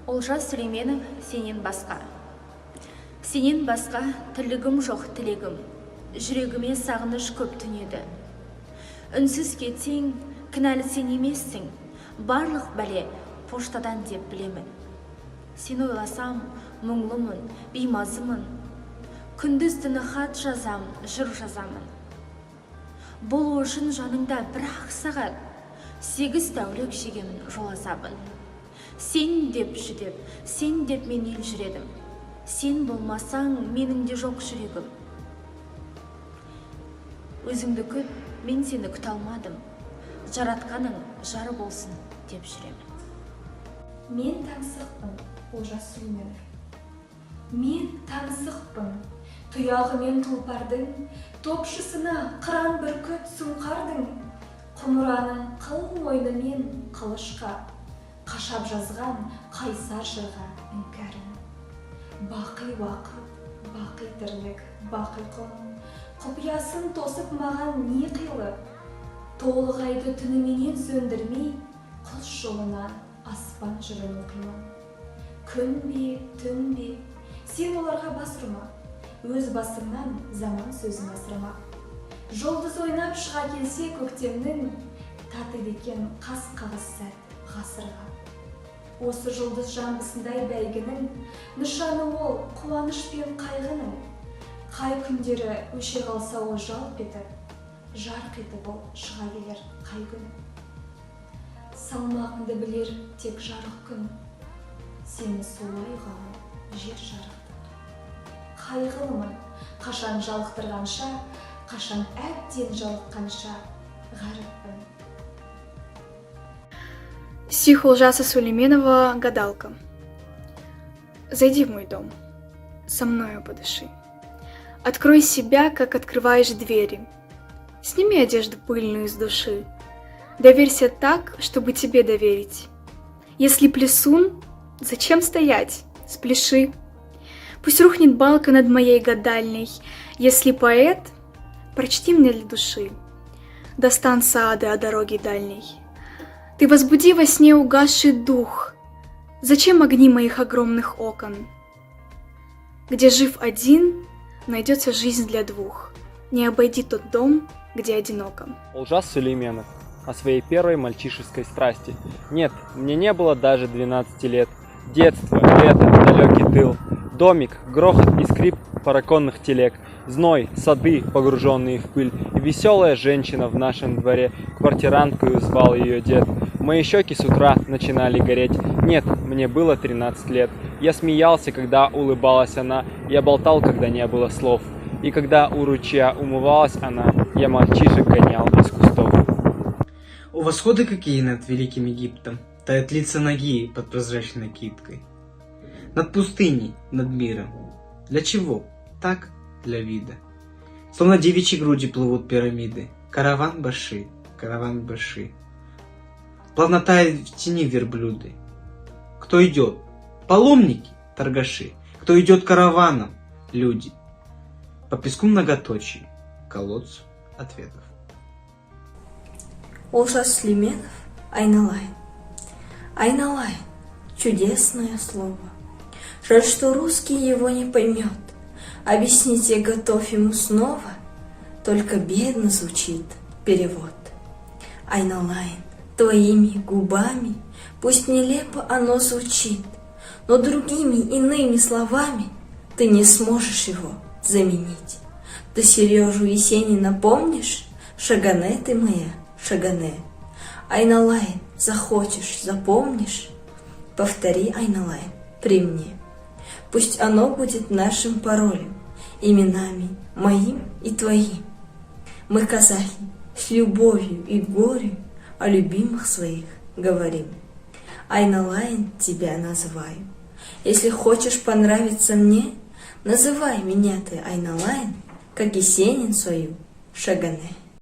Олжас Сүлейменов, сенен басқа. Сенен басқа тірлігім жоқ тілегім, жүрегіме сағыныш көп түнеді. Үнсіз кетсең, кінәлі сен емессің, барлық бәле поштадан деп білемін. Сен ойласам, мұңлымын, беймазымын, күндіз түні хат жазам, жыр жазамын. Болу үшін жаныңда бір-ақ сағат, 8 тәулік жегемін жол азабын. Сен деп жүдеп, сен деп мен ел жүредім. Сен болмасаң, менің де жоқ жүрегім. Өзіңді күт, мен сені күт алмадым. Жаратқаның жары болсын деп жүремін. Мен таңсықпын, Олжас Сүлейменов. Мен таңсықпын, тұяғымен тұлпардың, топшысына қыран бүркіт сұңқардың, құмыраның қыл мойнымен қылышқа, қашап жазған қайсар жырға үңкәрін. Бақи уақыт, бақи тірлік, бақи құн, құпиясын тосып маған не қилы, толық айды түніменен сөндірмей, құс жолынан аспан жүрін оқимын. Күн бе, түн бе, сен оларға бас ұрма, өз басыңнан заман сөзін асырма. Жұлдыз ойнап шыға келсе көктемнің, татиды екен қас қағыс сәт ғасырға. Осы жұлдыз жамбысындай бәйгінің, нышаны ол қуаныш пен қайғының. Қай күндері өше қалса ол жалп етіп, жарқ етіп ол шыға келер қай күні. Салмағыңды білер тек жарық күн, сені солай ғалым жер жарықты. Қайғылымын, қашан жалықтырғанша, қашан әбден жалыққанша ғаріппін. Стих Олжаса Сүлейменова «Гадалка». Зайди в мой дом, со мною подыши. Открой себя, как открываешь двери. Сними одежду пыльную с души. Доверься так, чтобы тебе доверить. Если плесун, зачем стоять? Спляши. Пусть рухнет балка над моей гадальней. Если поэт, прочти мне для души. Достан сады о дороге дальней. Ты возбуди во сне угасший дух. Зачем огни моих огромных окон? Где жив один, найдется жизнь для двух. Не обойди тот дом, где одиноко. Олжас Сүлейменов. О своей первой мальчишеской страсти. Нет, мне не было даже 12 лет. Детство, лето, далекий тыл. Домик, грохот и скрип параконных телег. Зной, сады, погруженные в пыль. И веселая женщина в нашем дворе. Квартиранткою звал ее дед. Мои щеки с утра начинали гореть. Нет, мне было 13 лет. Я смеялся, когда улыбалась она. Я болтал, когда не было слов. И когда у ручья умывалась она, я мальчишек гонял из кустов. У восхода какие над Великим Египтом тает лица ноги под прозрачной кипкой. Над пустыней, над миром. Для чего? Так, для вида. Словно девичьи груди плывут пирамиды. Караван баши, караван баши. Плавно тает в тени верблюды. Кто идет? Паломники, торгаши. Кто идет караваном? Люди. По песку многоточий, колодцу ответов. Олжас Сүлейменов «Айналайын». Айналайын — чудесное слово. Жаль, что русский его не поймет. Объясните, готовь ему снова. Только бедно звучит перевод. Айналайын, твоими губами пусть нелепо оно звучит, но другими иными словами ты не сможешь его заменить. Ты Сережу Есенина помнишь? Шагане ты моя, Шагане. Айналайын, захочешь, запомнишь? Повтори, Айналайын, при мне. Пусть оно будет нашим паролем, именами моим и твоим. Мы, казахи, с любовью и горем о любимых своих говорим. Айналайын тебя называю. Если хочешь понравиться мне, называй меня ты, Айналайын, как Есенин свою Шагане.